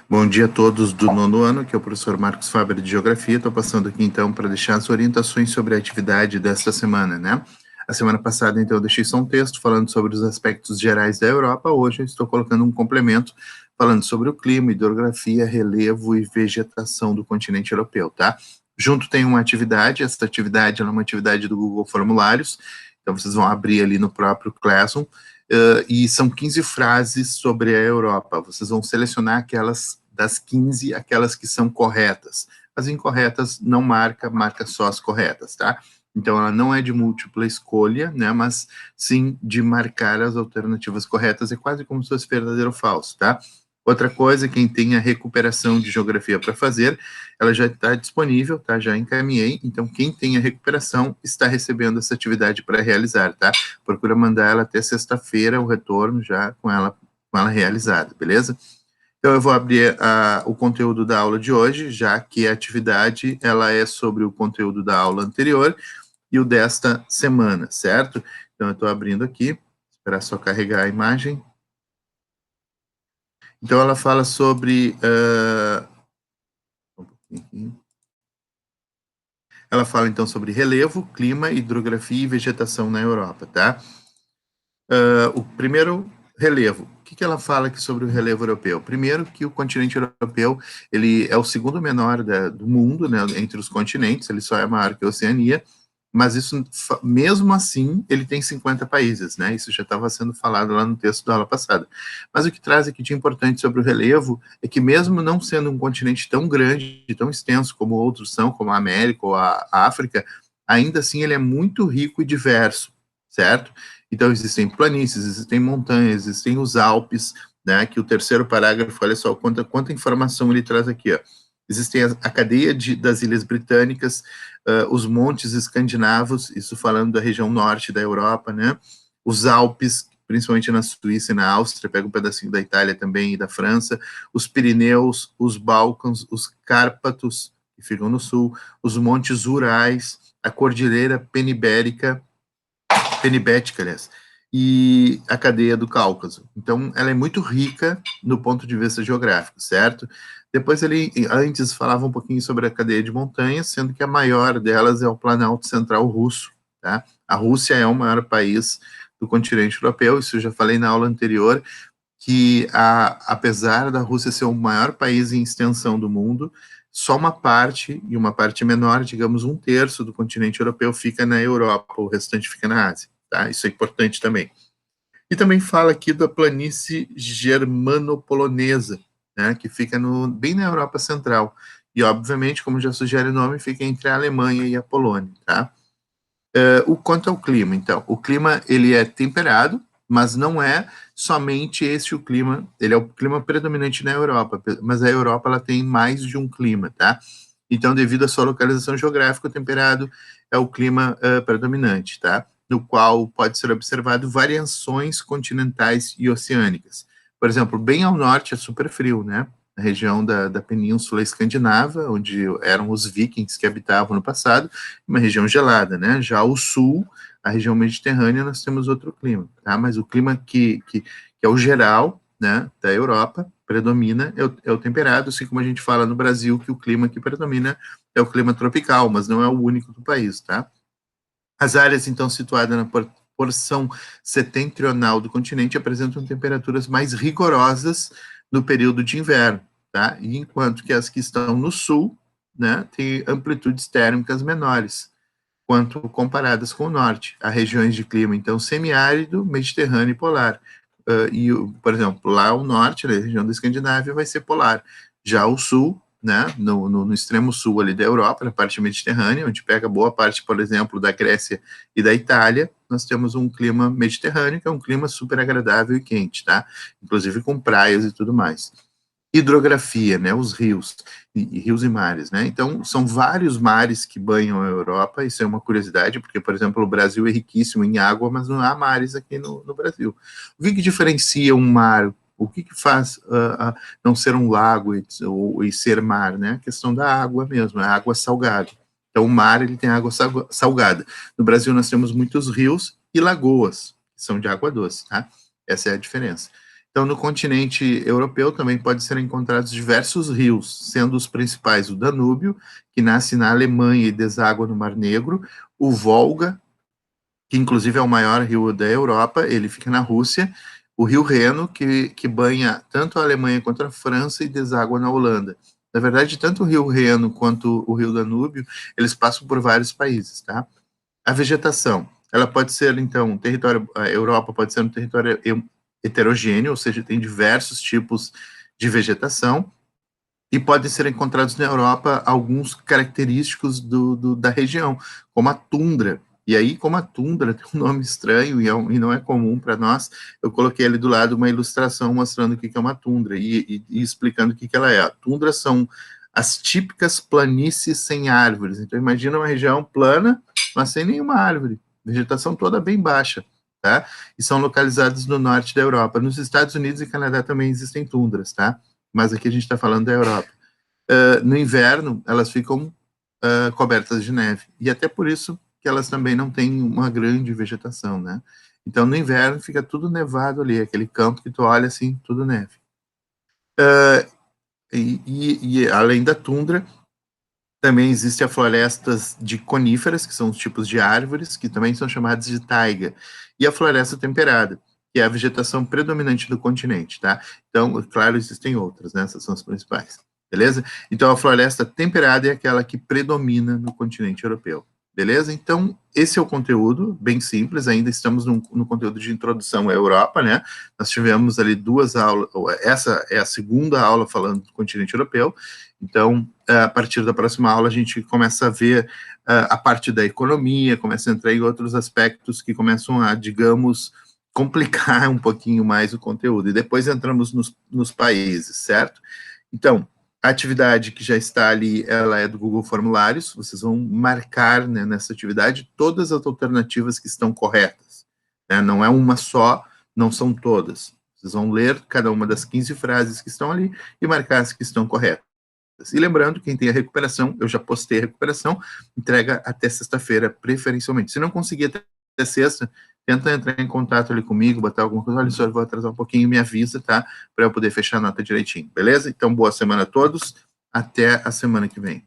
Bom dia a todos do nono ano, que é o professor Marcos Faber de Geografia. Estou passando aqui, então, para deixar as orientações sobre a atividade desta semana, né? A semana passada, então, eu deixei só um texto falando sobre os aspectos gerais da Europa. Hoje eu estou colocando um complemento falando sobre o clima, hidrografia, relevo e vegetação do continente europeu, tá? Junto tem uma atividade, essa atividade é uma atividade do Google Formulários, então vocês vão abrir ali no próprio Classroom, e são 15 frases sobre a Europa. Vocês vão selecionar aquelas das 15, aquelas que são corretas. As incorretas não marca só as corretas, tá? Então, ela não é de múltipla escolha, né, mas sim de marcar as alternativas corretas, é quase como se fosse verdadeiro ou falso, tá? Outra coisa, quem tem a recuperação de geografia para fazer, ela já está disponível, tá? Já encaminhei, então quem tem a recuperação está recebendo essa atividade para realizar, tá? Procura mandar ela até sexta-feira, o retorno já com ela realizada, beleza? Então eu vou abrir o conteúdo da aula de hoje, já que a atividade ela é sobre o conteúdo da aula anterior e o desta semana, certo? Então eu estou abrindo aqui, esperar só carregar a imagem. Então ela fala sobre ela fala então sobre relevo, clima, hidrografia e vegetação na Europa, tá? O primeiro, relevo. O que ela fala aqui sobre o relevo europeu? Primeiro, que o continente europeu ele é o segundo menor do mundo, né, entre os continentes, ele só é maior que a Oceania, mas isso, mesmo assim, ele tem 50 países, né? Isso já estava sendo falado lá no texto da aula passada. Mas o que traz aqui de importante sobre o relevo é que, mesmo não sendo um continente tão grande, tão extenso como outros são, como a América ou a África, ainda assim ele é muito rico e diverso, certo? Então, existem planícies, existem montanhas, existem os Alpes, né? Que o terceiro parágrafo, olha só quanta informação ele traz aqui, ó. Existem a cadeia das Ilhas Britânicas, os montes escandinavos, isso falando da região norte da Europa, né? Os Alpes, principalmente na Suíça e na Áustria, pega um pedacinho da Itália também e da França, os Pirineus, os Balcãs, os Cárpatos, que ficam no sul, os montes Urais, a Cordilheira Penibética, aliás, e a cadeia do Cáucaso. Então, ela é muito rica no ponto de vista geográfico, certo? Depois ele, antes, falava um pouquinho sobre a cadeia de montanhas, sendo que a maior delas é o Planalto Central Russo, tá? A Rússia é o maior país do continente europeu, isso eu já falei na aula anterior, que apesar da Rússia ser o maior país em extensão do mundo, só uma parte, e uma parte menor, digamos um terço do continente europeu fica na Europa, o restante fica na Ásia, tá? Isso é importante também. E também fala aqui da planície germano-polonesa, né, que fica bem na Europa Central. E, obviamente, como já sugere o nome, fica entre a Alemanha e a Polônia, tá? Quanto ao clima, então, o clima ele é temperado, mas não é somente esse o clima, ele é o clima predominante na Europa, mas a Europa ela tem mais de um clima, tá? Então, devido à sua localização geográfica, o temperado é o clima predominante, tá? No qual pode ser observado variações continentais e oceânicas. Por exemplo, bem ao norte é super frio, né? Na região da Península Escandinava, onde eram os vikings que habitavam no passado, uma região gelada, né? Já o sul, a região mediterrânea, nós temos outro clima, tá? Mas o clima que é o geral, né, da Europa, predomina é o temperado, assim como a gente fala no Brasil que o clima que predomina é o clima tropical, mas não é o único do país, tá? As áreas, então, situadas na porção setentrional do continente apresentam temperaturas mais rigorosas no período de inverno, tá? E enquanto que as que estão no sul, né, têm amplitudes térmicas menores, quanto comparadas com o norte. Há regiões de clima, então, semiárido, mediterrâneo e polar. Por exemplo, lá o norte, a região da Escandinávia, vai ser polar. Já o sul, né, no extremo sul ali da Europa, na parte mediterrânea, onde pega boa parte, por exemplo, da Grécia e da Itália, nós temos um clima mediterrâneo, que é um clima super agradável e quente, tá? Inclusive com praias e tudo mais. Hidrografia, né, os rios, rios e mares, né? Então, são vários mares que banham a Europa, isso é uma curiosidade, porque, por exemplo, o Brasil é riquíssimo em água, mas não há mares aqui no Brasil. O que diferencia um mar? O que faz não ser um lago e ser mar, né? A questão da água mesmo, a água salgada. Então, o mar, ele tem água salgada. No Brasil, nós temos muitos rios e lagoas, que são de água doce, tá? Essa é a diferença. Então, no continente europeu também pode ser encontrados diversos rios, sendo os principais o Danúbio, que nasce na Alemanha e deságua no Mar Negro, o Volga, que inclusive é o maior rio da Europa, ele fica na Rússia, o rio Reno, que banha tanto a Alemanha quanto a França e deságua na Holanda. Na verdade, tanto o rio Reno quanto o rio Danúbio, eles passam por vários países, tá? A vegetação, ela pode ser, então, a Europa pode ser um território heterogêneo, ou seja, tem diversos tipos de vegetação, e podem ser encontrados na Europa alguns característicos da região, como a tundra. E aí, como a tundra tem um nome estranho e não é comum para nós, eu coloquei ali do lado uma ilustração mostrando o que é uma tundra e explicando o que ela é. A tundra são as típicas planícies sem árvores. Então, imagina uma região plana, mas sem nenhuma árvore, vegetação toda bem baixa, tá? E são localizados no norte da Europa. Nos Estados Unidos e Canadá também existem tundras, tá? Mas aqui a gente está falando da Europa. No inverno, elas ficam cobertas de neve, e até por isso que elas também não têm uma grande vegetação, né? Então, no inverno, fica tudo nevado ali, aquele campo que tu olha assim, tudo neve. E além da tundra, também existem as florestas de coníferas, que são os tipos de árvores, que também são chamadas de taiga, e a floresta temperada, que é a vegetação predominante do continente, tá? Então, claro, existem outras, né? Essas são as principais, beleza? Então, a floresta temperada é aquela que predomina no continente europeu, beleza? Então, esse é o conteúdo, bem simples, ainda estamos no conteúdo de introdução à Europa, né? Nós tivemos ali 2 aulas, essa é a segunda aula falando do continente europeu. Então, a partir da próxima aula, a gente começa a ver a parte da economia, começa a entrar em outros aspectos que começam a, digamos, complicar um pouquinho mais o conteúdo. E depois entramos nos países, certo? Então, a atividade que já está ali, ela é do Google Formulários. Vocês vão marcar, né, nessa atividade todas as alternativas que estão corretas, né? Não é uma só, não são todas. Vocês vão ler cada uma das 15 frases que estão ali e marcar as que estão corretas. E lembrando, quem tem a recuperação, eu já postei a recuperação, entrega até sexta-feira, preferencialmente. Se não conseguir até sexta, tenta entrar em contato ali comigo, botar alguma coisa, olha só, eu vou atrasar um pouquinho, me avisa, tá? Para eu poder fechar a nota direitinho, beleza? Então, boa semana a todos, até a semana que vem.